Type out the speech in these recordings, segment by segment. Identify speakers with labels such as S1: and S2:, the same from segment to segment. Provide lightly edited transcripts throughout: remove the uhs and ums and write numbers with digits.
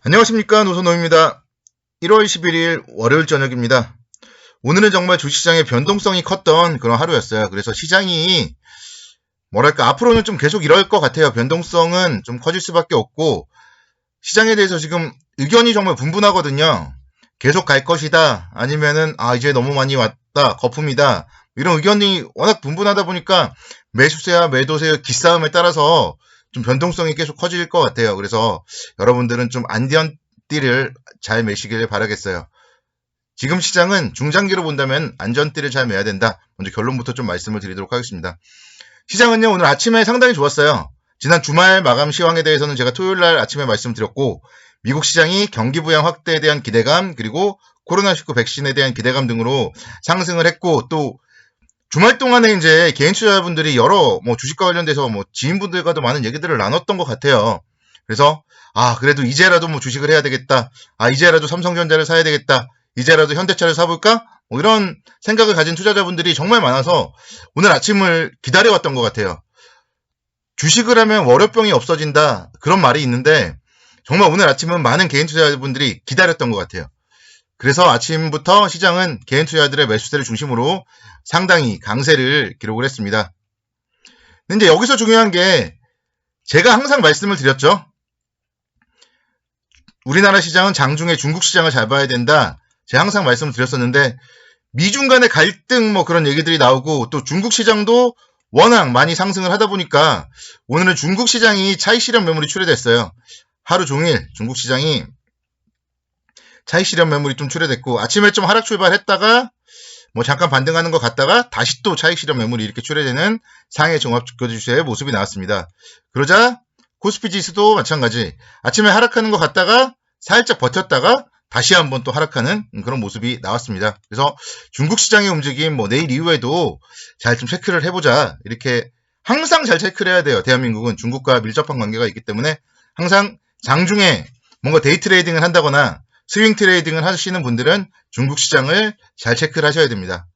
S1: 안녕하십니까, 노선호입니다. 1월 11일 월요일 저녁입니다. 오늘은 정말 주식시장의 변동성이 컸던 그런 하루였어요. 그래서 시장이 뭐랄까 앞으로는 좀 계속 이럴 것 같아요. 변동성은 좀 커질 수밖에 없고 시장에 대해서 지금 의견이 정말 분분하거든요. 계속 갈 것이다, 아니면은 이제 너무 많이 왔다, 거품이다, 이런 의견이 워낙 분분하다 보니까 매수세와 매도세의 기싸움에 따라서 좀 변동성이 계속 커질 것 같아요. 그래서 여러분들은 좀 안전띠를 잘 매시길 바라겠어요. 지금 시장은 중장기로 본다면 안전띠를 잘 매야 된다. 먼저 결론부터 좀 말씀을 드리도록 하겠습니다. 시장은요, 오늘 아침에 상당히 좋았어요. 지난 주말 마감 시황에 대해서는 제가 토요일날 아침에 말씀드렸고, 미국 시장이 경기 부양 확대에 대한 기대감, 그리고 코로나19 백신에 대한 기대감 등으로 상승을 했고, 또 주말 동안에 이제 개인 투자자분들이 여러 주식과 관련돼서 지인분들과도 많은 얘기들을 나눴던 것 같아요. 그래서 그래도 이제라도 주식을 해야 되겠다. 이제라도 삼성전자를 사야 되겠다. 이제라도 현대차를 사볼까? 이런 생각을 가진 투자자분들이 정말 많아서 오늘 아침을 기다려왔던 것 같아요. 주식을 하면 월요병이 없어진다, 그런 말이 있는데 정말 오늘 아침은 많은 개인 투자자분들이 기다렸던 것 같아요. 그래서 아침부터 시장은 개인 투자자들의 매수세를 중심으로 상당히 강세를 기록을 했습니다. 근데 이제 여기서 중요한 게, 제가 항상 말씀을 드렸죠. 우리나라 시장은 장중에 중국 시장을 잘 봐야 된다. 제가 항상 말씀을 드렸었는데, 미중 간의 갈등 그런 얘기들이 나오고, 또 중국 시장도 워낙 많이 상승을 하다 보니까 오늘은 중국 시장이 차익 실현 매물이 출회됐어요. 하루 종일 중국 시장이 차익 실현 매물이 좀 출회됐고, 아침에 좀 하락 출발했다가 잠깐 반등하는 것 같다가 다시 또 차익 실현 매물이 이렇게 출회되는 상해 종합 주가 지수의 모습이 나왔습니다. 그러자 코스피 지수도 마찬가지, 아침에 하락하는 것 같다가 살짝 버텼다가 다시 한번 또 하락하는 그런 모습이 나왔습니다. 그래서 중국 시장의 움직임 내일 이후에도 잘 좀 체크를 해보자, 이렇게 항상 잘 체크를 해야 돼요. 대한민국은 중국과 밀접한 관계가 있기 때문에 항상 장중에 뭔가 데이 트레이딩을 한다거나 스윙 트레이딩을 하시는 분들은 중국 시장을 잘 체크를 하셔야 됩니다.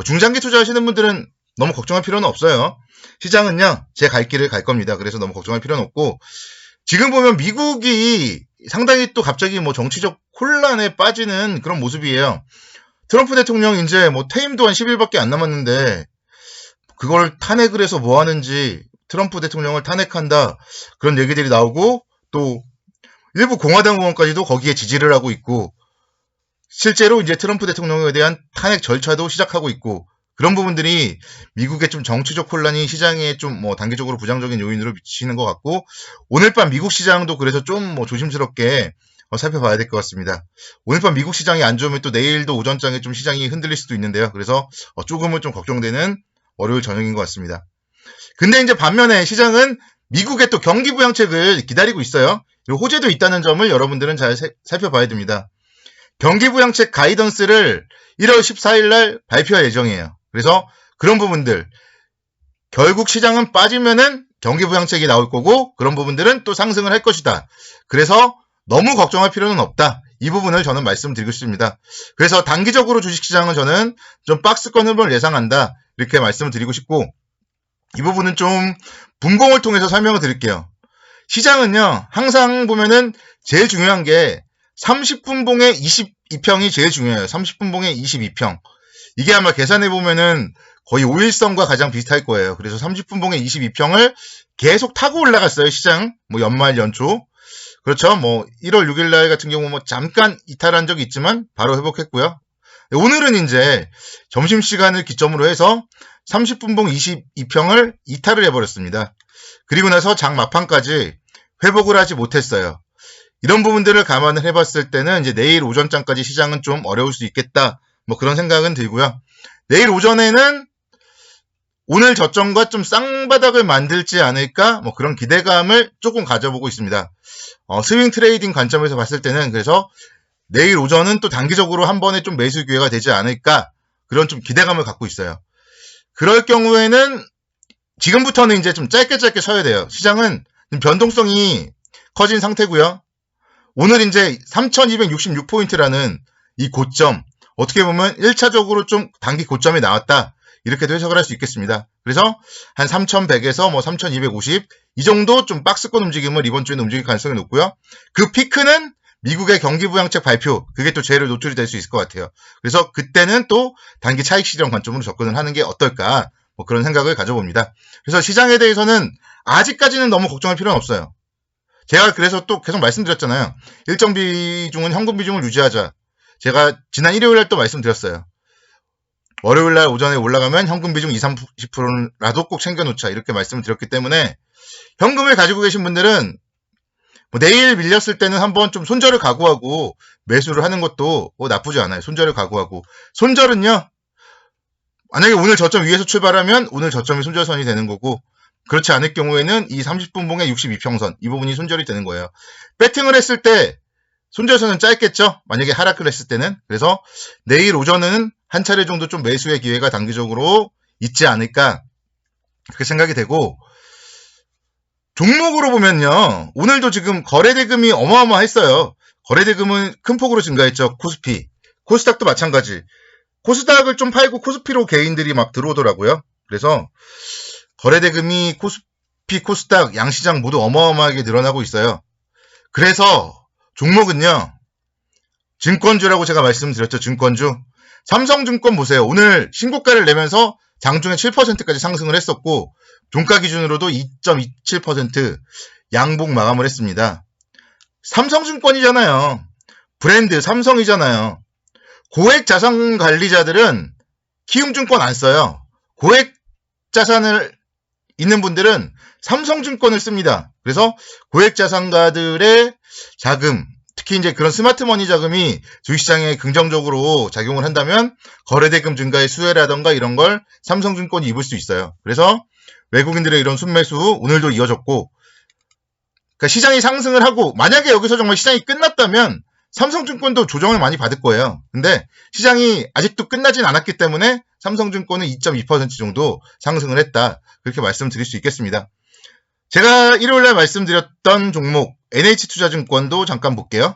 S1: 중장기 투자하시는 분들은 너무 걱정할 필요는 없어요. 시장은요, 제 갈 길을 갈 겁니다. 그래서 너무 걱정할 필요는 없고, 지금 보면 미국이 상당히 또 갑자기 정치적 혼란에 빠지는 그런 모습이에요. 트럼프 대통령 이제 퇴임도 한 10일밖에 안 남았는데 그걸 탄핵을 해서 뭐 하는지, 트럼프 대통령을 탄핵한다, 그런 얘기들이 나오고, 또 일부 공화당 의원까지도 거기에 지지를 하고 있고, 실제로 이제 트럼프 대통령에 대한 탄핵 절차도 시작하고 있고, 그런 부분들이 미국의 좀 정치적 혼란이 시장에 좀 단기적으로 부정적인 요인으로 미치는 것 같고, 오늘 밤 미국 시장도 그래서 좀 조심스럽게 살펴봐야 될 것 같습니다. 오늘 밤 미국 시장이 안 좋으면 또 내일도 오전장에 좀 시장이 흔들릴 수도 있는데요. 그래서 조금은 좀 걱정되는 월요일 저녁인 것 같습니다. 근데 이제 반면에 시장은 미국의 또 경기 부양책을 기다리고 있어요. 그리고 호재도 있다는 점을 여러분들은 잘 살펴봐야 됩니다. 경기 부양책 가이던스를 1월 14일 날 발표할 예정이에요. 그래서 그런 부분들, 결국 시장은 빠지면은 경기 부양책이 나올 거고, 그런 부분들은 또 상승을 할 것이다. 그래서 너무 걱정할 필요는 없다. 이 부분을 저는 말씀드리고 싶습니다. 그래서 단기적으로 주식시장은 저는 좀 박스권 흐름을 예상한다, 이렇게 말씀을 드리고 싶고, 이 부분은 좀 분봉을 통해서 설명을 드릴게요. 시장은요, 항상 보면은 제일 중요한 게 30분봉의 22평이 제일 중요해요. 30분봉의 22평. 이게 아마 계산해보면은 거의 5일선과 가장 비슷할 거예요. 그래서 30분봉의 22평을 계속 타고 올라갔어요, 시장. 연말, 연초. 그렇죠. 1월 6일 날 같은 경우 잠깐 이탈한 적이 있지만 바로 회복했고요. 오늘은 이제 점심시간을 기점으로 해서 30분봉 22평을 이탈을 해버렸습니다. 그리고 나서 장 막판까지 회복을 하지 못했어요. 이런 부분들을 감안을 해봤을 때는 이제 내일 오전장까지 시장은 좀 어려울 수 있겠다, 그런 생각은 들고요. 내일 오전에는 오늘 저점과 좀 쌍바닥을 만들지 않을까, 그런 기대감을 조금 가져보고 있습니다. 스윙 트레이딩 관점에서 봤을 때는 그래서 내일 오전은 또 단기적으로 한 번에 좀 매수 기회가 되지 않을까, 그런 좀 기대감을 갖고 있어요. 그럴 경우에는 지금부터는 이제 좀 짧게 서야 돼요. 시장은 변동성이 커진 상태고요. 오늘 이제 3266포인트라는 이 고점, 어떻게 보면 1차적으로 좀 단기 고점이 나왔다, 이렇게도 해석을 할 수 있겠습니다. 그래서 한 3100에서 3250, 이 정도 좀 박스권 움직임을 이번 주에는 움직일 가능성이 높고요. 그 피크는 미국의 경기부양책 발표, 그게 또 제일 노출이 될 수 있을 것 같아요. 그래서 그때는 또 단기 차익 실현 관점으로 접근을 하는 게 어떨까, 뭐 그런 생각을 가져봅니다. 그래서 시장에 대해서는 아직까지는 너무 걱정할 필요는 없어요. 제가 그래서 또 계속 말씀드렸잖아요. 일정 비중은 현금 비중을 유지하자. 제가 지난 일요일날 또 말씀드렸어요. 월요일날 오전에 올라가면 현금 비중 20, 30%라도 꼭 챙겨놓자, 이렇게 말씀을 드렸기 때문에 현금을 가지고 계신 분들은 뭐 내일 밀렸을 때는 한번 좀 손절을 각오하고 매수를 하는 것도 나쁘지 않아요. 손절을 각오하고. 손절은요, 만약에 오늘 저점 위에서 출발하면 오늘 저점이 손절선이 되는 거고, 그렇지 않을 경우에는 이 30분 봉의 62평선, 이 부분이 손절이 되는 거예요. 배팅을 했을 때 손절선은 짧겠죠? 만약에 하락을 했을 때는. 그래서 내일 오전은 한 차례 정도 좀 매수의 기회가 단기적으로 있지 않을까, 그렇게 생각이 되고, 종목으로 보면요, 오늘도 지금 거래대금이 어마어마했어요. 거래대금은 큰 폭으로 증가했죠. 코스피. 코스닥도 마찬가지. 코스닥을 좀 팔고 코스피로 개인들이 막 들어오더라고요. 그래서 거래대금이 코스피, 코스닥, 양시장 모두 어마어마하게 늘어나고 있어요. 그래서 종목은요, 증권주라고 제가 말씀드렸죠. 증권주. 삼성증권 보세요. 오늘 신고가를 내면서 장중에 7%까지 상승을 했었고, 종가 기준으로도 2.27% 양봉 마감을 했습니다. 삼성증권이잖아요. 브랜드 삼성이잖아요. 고액 자산 관리자들은 키움증권 안 써요. 고액 자산을 있는 분들은 삼성증권을 씁니다. 그래서 고액 자산가들의 자금, 특히 이제 그런 스마트머니 자금이 주식시장에 긍정적으로 작용을 한다면 거래대금 증가의 수혜라던가 이런 걸 삼성증권이 입을 수 있어요. 그래서 외국인들의 이런 순매수 오늘도 이어졌고, 그러니까 시장이 상승을 하고, 만약에 여기서 정말 시장이 끝났다면 삼성증권도 조정을 많이 받을 거예요. 근데 시장이 아직도 끝나진 않았기 때문에 삼성증권은 2.2% 정도 상승을 했다, 그렇게 말씀드릴 수 있겠습니다. 제가 일요일날 말씀드렸던 종목 NH투자증권도 잠깐 볼게요.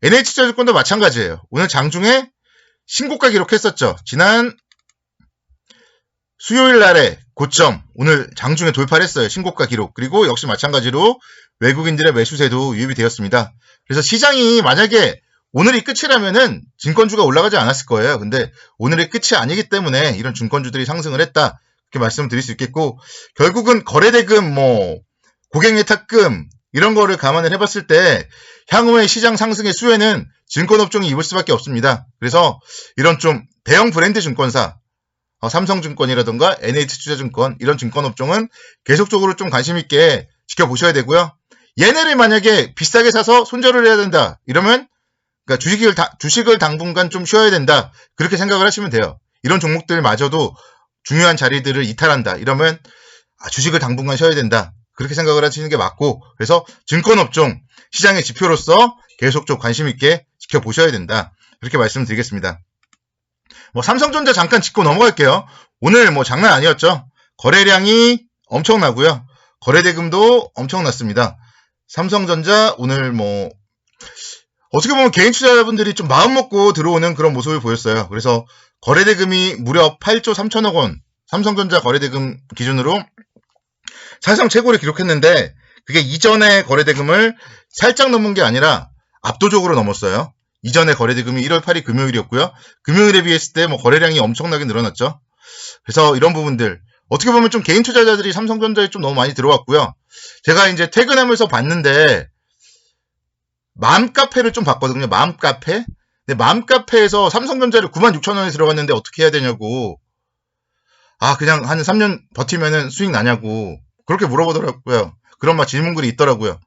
S1: NH투자증권도 마찬가지예요. 오늘 장중에 신고가 기록했었죠. 지난 수요일날에 고점, 오늘 장중에 돌파를 했어요. 신고가 기록. 그리고 역시 마찬가지로 외국인들의 매수세도 유입이 되었습니다. 그래서 시장이 만약에 오늘이 끝이라면은 증권주가 올라가지 않았을 거예요. 근데 오늘이 끝이 아니기 때문에 이런 증권주들이 상승을 했다, 이렇게 말씀드릴 수 있겠고, 결국은 거래대금, 고객예탁금 이런 거를 감안을 해봤을 때 향후의 시장 상승의 수혜는 증권업종이 입을 수밖에 없습니다. 그래서 이런 좀 대형 브랜드 증권사, 삼성증권이라든가 NH투자증권, 이런 증권업종은 계속적으로 좀 관심 있게 지켜보셔야 되고요. 얘네를 만약에 비싸게 사서 손절을 해야 된다, 이러면 그러니까 주식을 당분간 좀 쉬어야 된다, 그렇게 생각을 하시면 돼요. 이런 종목들마저도 중요한 자리들을 이탈한다, 이러면 주식을 당분간 쉬어야 된다, 그렇게 생각을 하시는 게 맞고, 그래서 증권업종 시장의 지표로서 계속 좀 관심 있게 지켜보셔야 된다, 그렇게 말씀드리겠습니다. 삼성전자 잠깐 짚고 넘어갈게요. 오늘 장난 아니었죠. 거래량이 엄청나고요. 거래대금도 엄청났습니다. 삼성전자 오늘 어떻게 보면 개인 투자자분들이 좀 마음 먹고 들어오는 그런 모습을 보였어요. 그래서 거래대금이 무려 8조 3천억 원, 삼성전자 거래대금 기준으로 사실상 최고를 기록했는데, 그게 이전의 거래대금을 살짝 넘은 게 아니라 압도적으로 넘었어요. 이전의 거래대금이 1월 8일 금요일이었고요. 금요일에 비했을 때 거래량이 엄청나게 늘어났죠. 그래서 이런 부분들, 어떻게 보면 좀 개인 투자자들이 삼성전자에 좀 너무 많이 들어왔고요. 제가 이제 퇴근하면서 봤는데 맘카페를 좀 봤거든요. 맘카페. 근데 맘카페에서 삼성전자를 96,000원에 들어갔는데 어떻게 해야 되냐고, 그냥 한 3년 버티면은 수익 나냐고 그렇게 물어보더라고요. 그런 질문글이 있더라고요.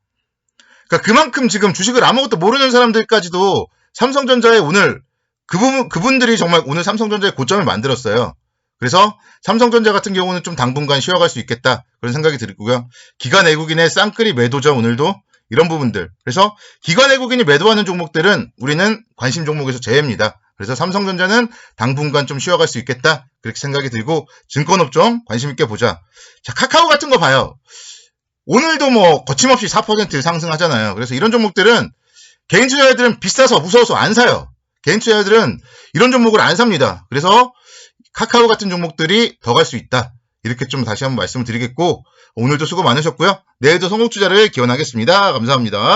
S1: 그러니까 그만큼 지금 주식을 아무것도 모르는 사람들까지도 삼성전자에 오늘 그분들이 정말 오늘 삼성전자의 고점을 만들었어요. 그래서 삼성전자 같은 경우는 좀 당분간 쉬어갈 수 있겠다, 그런 생각이 들고요. 기관 외국인의 쌍끌이 매도죠, 오늘도. 이런 부분들. 그래서 기관 외국인이 매도하는 종목들은 우리는 관심 종목에서 제외입니다. 그래서 삼성전자는 당분간 좀 쉬어갈 수 있겠다, 그렇게 생각이 들고, 증권업종 관심 있게 보자. 자, 카카오 같은 거 봐요. 오늘도 거침없이 4% 상승하잖아요. 그래서 이런 종목들은 개인 투자자들은 비싸서 무서워서 안 사요. 개인 투자자들은 이런 종목을 안 삽니다. 그래서 카카오 같은 종목들이 더 갈 수 있다, 이렇게 좀 다시 한번 말씀을 드리겠고, 오늘도 수고 많으셨고요. 내일도 성공투자를 기원하겠습니다. 감사합니다.